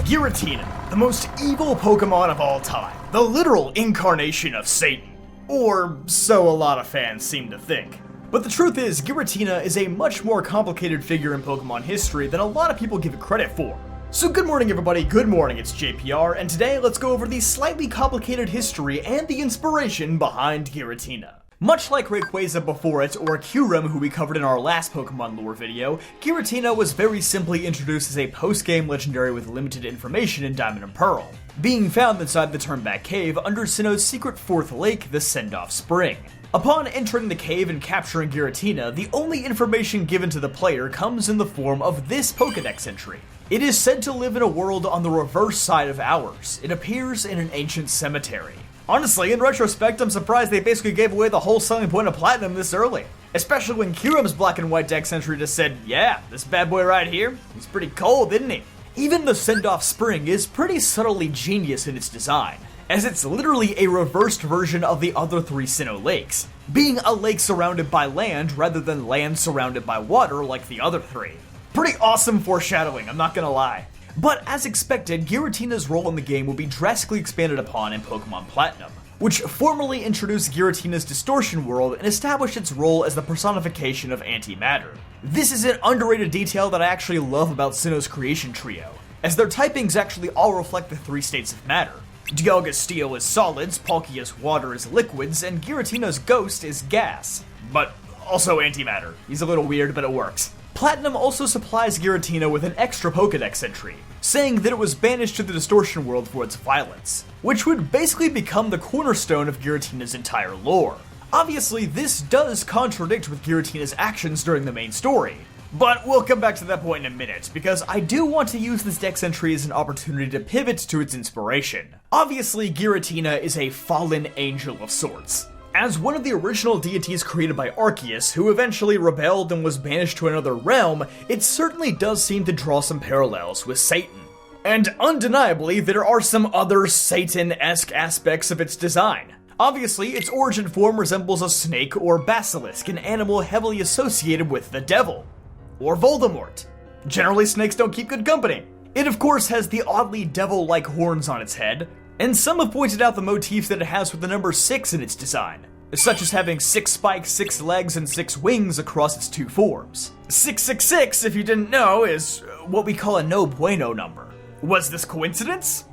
Giratina, the most evil Pokemon of all time, the literal incarnation of Satan. Or so a lot of fans seem to think. But the truth is, Giratina is a much more complicated figure in Pokemon history than a lot of people give it credit for. So good morning everybody, good morning, it's JPR, and today let's go over the slightly complicated history and the inspiration behind Giratina. Much like Rayquaza before it, or Kyurem who we covered in our last Pokemon lore video, Giratina was very simply introduced as a post-game legendary with limited information in Diamond and Pearl, being found inside the Turnback Cave under Sinnoh's secret fourth lake, the Send-Off Spring. Upon entering the cave and capturing Giratina, the only information given to the player comes in the form of this Pokedex entry. It is said to live in a world on the reverse side of ours. It appears in an ancient cemetery. Honestly, in retrospect, I'm surprised they basically gave away the whole selling point of Platinum this early. Especially when Kyurem's black and white dex entry just said, yeah, this bad boy right here, he's pretty cold, isn't he? Even the Send-Off Spring is pretty subtly genius in its design, as it's literally a reversed version of the other three Sinnoh lakes, being a lake surrounded by land rather than land surrounded by water like the other three. Pretty awesome foreshadowing, I'm not gonna lie. But as expected, Giratina's role in the game will be drastically expanded upon in Pokemon Platinum, which formally introduced Giratina's distortion world and established its role as the personification of antimatter. This is an underrated detail that I actually love about Sinnoh's creation trio, as their typings actually all reflect the three states of matter. Dialga's steel is solids, Palkia's water is liquids, and Giratina's ghost is gas. But also antimatter. He's a little weird, but it works. Platinum also supplies Giratina with an extra Pokedex entry, saying that it was banished to the Distortion World for its violence, which would basically become the cornerstone of Giratina's entire lore. Obviously, this does contradict with Giratina's actions during the main story, but we'll come back to that point in a minute, because I do want to use this dex entry as an opportunity to pivot to its inspiration. Obviously, Giratina is a fallen angel of sorts. As one of the original deities created by Arceus, who eventually rebelled and was banished to another realm, it certainly does seem to draw some parallels with Satan. And undeniably, there are some other Satan-esque aspects of its design. Obviously, its origin form resembles a snake or basilisk, an animal heavily associated with the devil. Or Voldemort. Generally, snakes don't keep good company. It of course has the oddly devil-like horns on its head, and some have pointed out the motif that it has with the number 6 in its design, such as having 6 spikes, 6 legs, and 6 wings across its two forms. 666, if you didn't know, is what we call a no bueno number. Was this coincidence?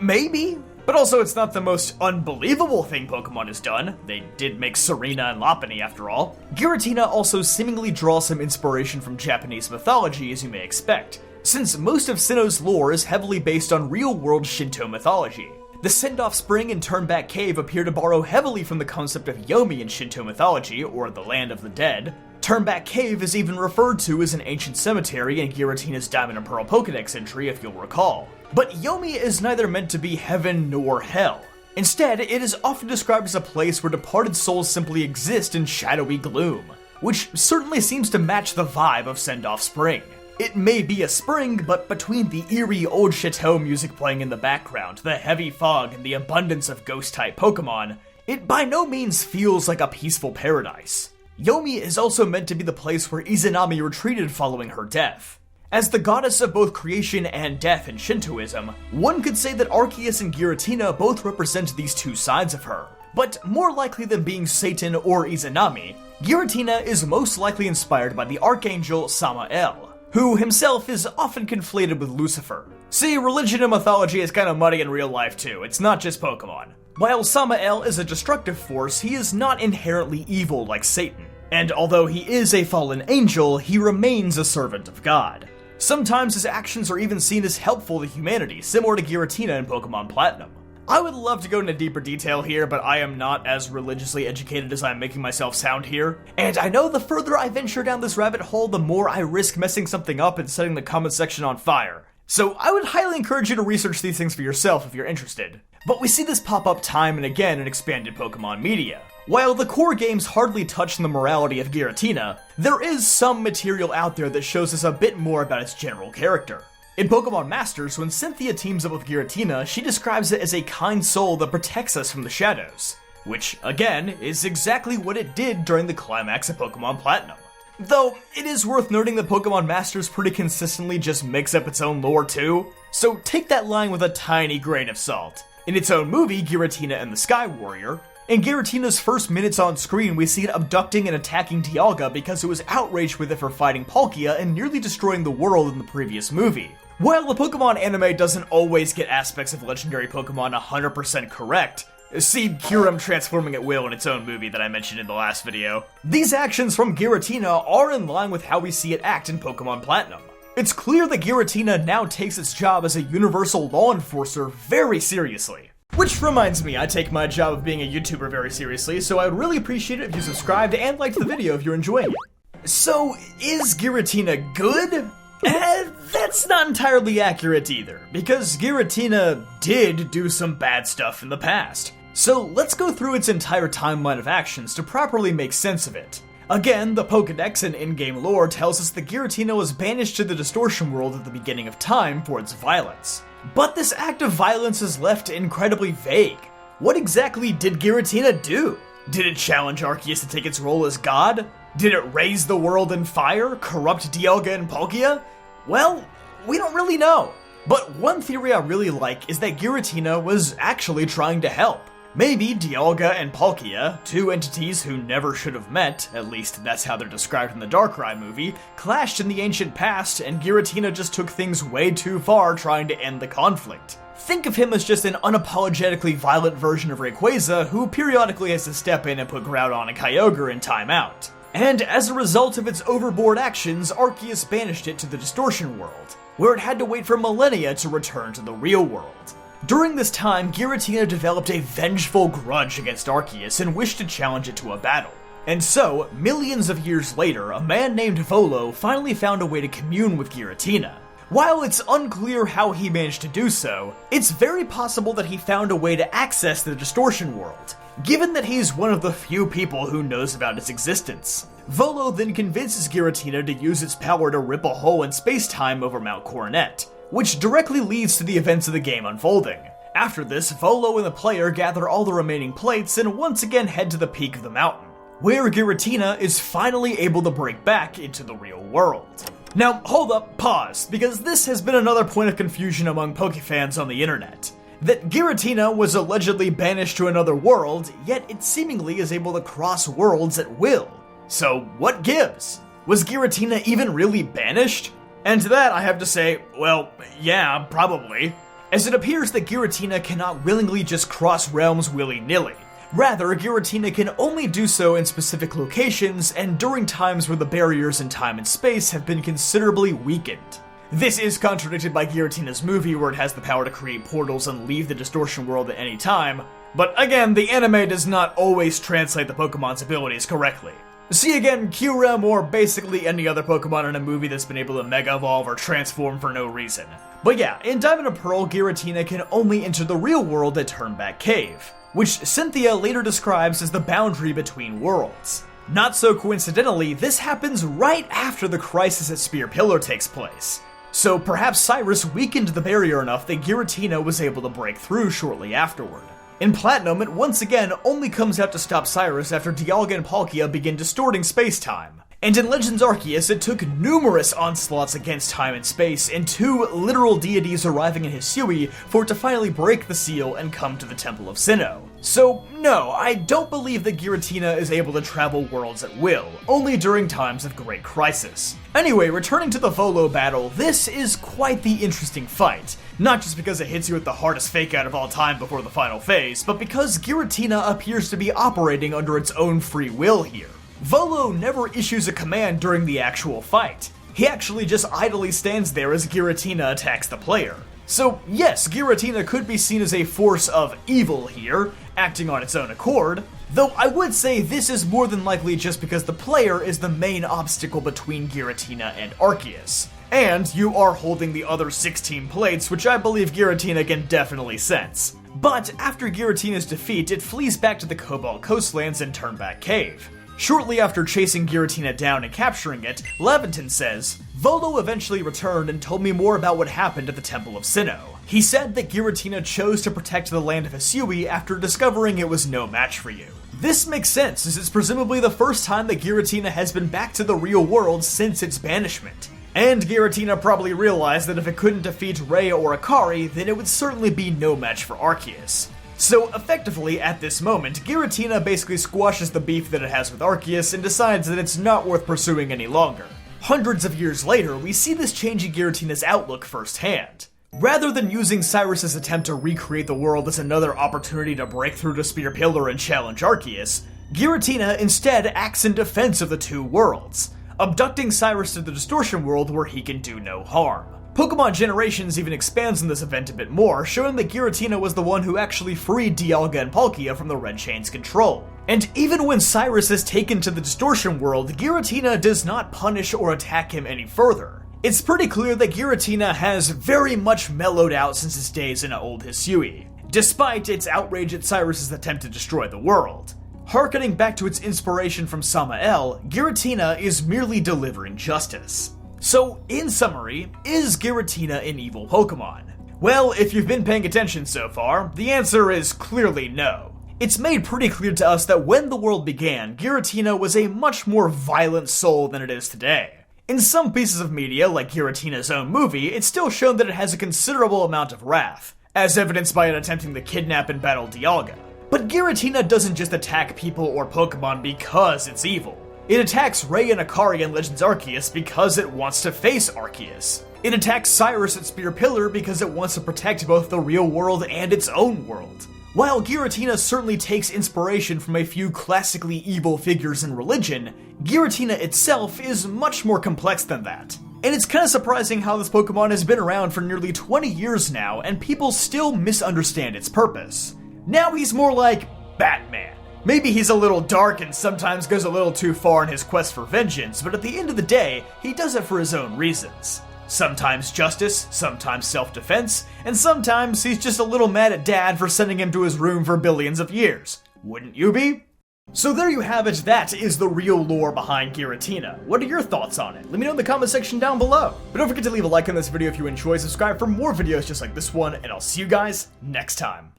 Maybe. But also, it's not the most unbelievable thing Pokemon has done. They did make Serena and Lopunny after all. Giratina also seemingly draws some inspiration from Japanese mythology, as you may expect, since most of Sinnoh's lore is heavily based on real-world Shinto mythology. The Send-Off Spring and Turnback Cave appear to borrow heavily from the concept of Yomi in Shinto mythology, or the Land of the Dead. Turnback Cave is even referred to as an ancient cemetery in Giratina's Diamond and Pearl Pokedex entry, if you'll recall. But Yomi is neither meant to be heaven nor hell. Instead, it is often described as a place where departed souls simply exist in shadowy gloom, which certainly seems to match the vibe of Send-Off Spring. It may be a spring, but between the eerie old chateau music playing in the background, the heavy fog, and the abundance of ghost-type Pokemon, it by no means feels like a peaceful paradise. Yomi is also meant to be the place where Izanami retreated following her death. As the goddess of both creation and death in Shintoism, one could say that Arceus and Giratina both represent these two sides of her. But more likely than being Satan or Izanami, Giratina is most likely inspired by the Archangel Samael, who himself is often conflated with Lucifer. See, religion and mythology is kind of muddy in real life too, it's not just Pokemon. While Samael is a destructive force, he is not inherently evil like Satan. And although he is a fallen angel, he remains a servant of God. Sometimes his actions are even seen as helpful to humanity, similar to Giratina in Pokemon Platinum. I would love to go into deeper detail here, but I am not as religiously educated as I'm making myself sound here. And I know the further I venture down this rabbit hole, the more I risk messing something up and setting the comment section on fire. So I would highly encourage you to research these things for yourself if you're interested. But we see this pop up time and again in expanded Pokemon media. While the core games hardly touch on the morality of Giratina, there is some material out there that shows us a bit more about its general character. In Pokemon Masters, when Cynthia teams up with Giratina, she describes it as a kind soul that protects us from the shadows, which, again, is exactly what it did during the climax of Pokemon Platinum. Though, it is worth noting that Pokemon Masters pretty consistently just makes up its own lore too. so take that line with a tiny grain of salt. In its own movie, Giratina and the Sky Warrior, in Giratina's first minutes on screen, we see it abducting and attacking Dialga because it was outraged with it for fighting Palkia and nearly destroying the world in the previous movie. While the Pokemon anime doesn't always get aspects of legendary Pokemon 100% correct, see Kyurem transforming at will in its own movie that I mentioned in the last video, these actions from Giratina are in line with how we see it act in Pokemon Platinum. It's clear that Giratina now takes its job as a universal law enforcer very seriously. Which reminds me, I take my job of being a YouTuber very seriously, so I would really appreciate it if you subscribed and liked the video if you're enjoying it. So, is Giratina good? That's not entirely accurate either, because Giratina did do some bad stuff in the past. So let's go through its entire timeline of actions to properly make sense of it. Again, the Pokedex and in-game lore tells us that Giratina was banished to the Distortion World at the beginning of time for its violence. But this act of violence is left incredibly vague. What exactly did Giratina do? Did it challenge Arceus to take its role as god? Did it raise the world in fire, corrupt Dialga and Palkia? Well, we don't really know. But one theory I really like is that Giratina was actually trying to help. Maybe Dialga and Palkia, two entities who never should have met, at least that's how they're described in the Darkrai movie, clashed in the ancient past and Giratina just took things way too far trying to end the conflict. Think of him as just an unapologetically violent version of Rayquaza who periodically has to step in and put Groudon and Kyogre in timeout. And as a result of its overboard actions, Arceus banished it to the Distortion World, where it had to wait for millennia to return to the real world. During this time, Giratina developed a vengeful grudge against Arceus and wished to challenge it to a battle. And so, millions of years later, a man named Volo finally found a way to commune with Giratina. While it's unclear how he managed to do so, it's very possible that he found a way to access the Distortion World, given that he's one of the few people who knows about its existence. Volo then convinces Giratina to use its power to rip a hole in space-time over Mount Coronet, which directly leads to the events of the game unfolding. After this, Volo and the player gather all the remaining plates and once again head to the peak of the mountain, where Giratina is finally able to break back into the real world. Now, hold up, pause, because this has been another point of confusion among Pokefans on the internet. That Giratina was allegedly banished to another world, yet it seemingly is able to cross worlds at will. So, what gives? Was Giratina even really banished? And to that I have to say, well, yeah, probably. As it appears that Giratina cannot willingly just cross realms willy-nilly. Rather, Giratina can only do so in specific locations and during times where the barriers in time and space have been considerably weakened. This is contradicted by Giratina's movie where it has the power to create portals and leave the Distortion World at any time, but again, the anime does not always translate the Pokemon's abilities correctly. See again, Kyurem or basically any other Pokemon in a movie that's been able to Mega Evolve or transform for no reason. But yeah, in Diamond and Pearl, Giratina can only enter the real world at Turnback Cave, which Cynthia later describes as the boundary between worlds. Not so coincidentally, this happens right after the crisis at Spear Pillar takes place. So perhaps Cyrus weakened the barrier enough that Giratina was able to break through shortly afterward. In Platinum, it once again only comes out to stop Cyrus after Dialga and Palkia begin distorting space-time. And in Legends Arceus, it took numerous onslaughts against time and space and two literal deities arriving in Hisui for it to finally break the seal and come to the Temple of Sinnoh. So no, I don't believe that Giratina is able to travel worlds at will, only during times of great crisis. Anyway, returning to the Volo battle, this is quite the interesting fight. Not just because it hits you with the hardest fake out of all time before the final phase, but because Giratina appears to be operating under its own free will here. Volo never issues a command during the actual fight. He actually just idly stands there as Giratina attacks the player. So yes, Giratina could be seen as a force of evil here, acting on its own accord, though I would say this is more than likely just because the player is the main obstacle between Giratina and Arceus. And you are holding the other 16 plates, which I believe Giratina can definitely sense. But after Giratina's defeat, it flees back to the Cobalt Coastlands and Turnback Cave. Shortly after chasing Giratina down and capturing it, Leviton says, Volo eventually returned and told me more about what happened at the Temple of Sinnoh. He said that Giratina chose to protect the land of Hisui after discovering it was no match for you. This makes sense, as it's presumably the first time that Giratina has been back to the real world since its banishment. And Giratina probably realized that if it couldn't defeat Rhea or Akari, then it would certainly be no match for Arceus. So effectively, at this moment, Giratina basically squashes the beef that it has with Arceus and decides that it's not worth pursuing any longer. Hundreds of years later, we see this change in Giratina's outlook firsthand. Rather than using Cyrus's attempt to recreate the world as another opportunity to break through to Spear Pillar and challenge Arceus, Giratina instead acts in defense of the two worlds, abducting Cyrus to the Distortion World where he can do no harm. Pokemon Generations even expands on this event a bit more, showing that Giratina was the one who actually freed Dialga and Palkia from the Red Chain's control. And even when Cyrus is taken to the Distortion World, Giratina does not punish or attack him any further. It's pretty clear that Giratina has very much mellowed out since its days in Old Hisui, despite its outrage at Cyrus's attempt to destroy the world. Harkening back to its inspiration from Samael, Giratina is merely delivering justice. So, in summary, is Giratina an evil Pokemon? Well, if you've been paying attention so far, the answer is clearly no. It's made pretty clear to us that when the world began, Giratina was a much more violent soul than it is today. In some pieces of media, like Giratina's own movie, it's still shown that it has a considerable amount of wrath, as evidenced by it attempting to kidnap and battle Dialga. But Giratina doesn't just attack people or Pokemon because it's evil. It attacks Rhea and Akari in Legends Arceus because it wants to face Arceus. It attacks Cyrus at Spear Pillar because it wants to protect both the real world and its own world. While Giratina certainly takes inspiration from a few classically evil figures in religion, Giratina itself is much more complex than that. And it's kinda surprising how this Pokemon has been around for nearly 20 years now and people still misunderstand its purpose. Now he's more like Batman. Maybe he's a little dark and sometimes goes a little too far in his quest for vengeance, but at the end of the day, he does it for his own reasons. Sometimes justice, sometimes self-defense, and sometimes he's just a little mad at Dad for sending him to his room for billions of years. Wouldn't you be? So there you have it, that is the real lore behind Giratina. What are your thoughts on it? Let me know in the comment section down below. But don't forget to leave a like on this video if you enjoy, subscribe for more videos just like this one, and I'll see you guys next time.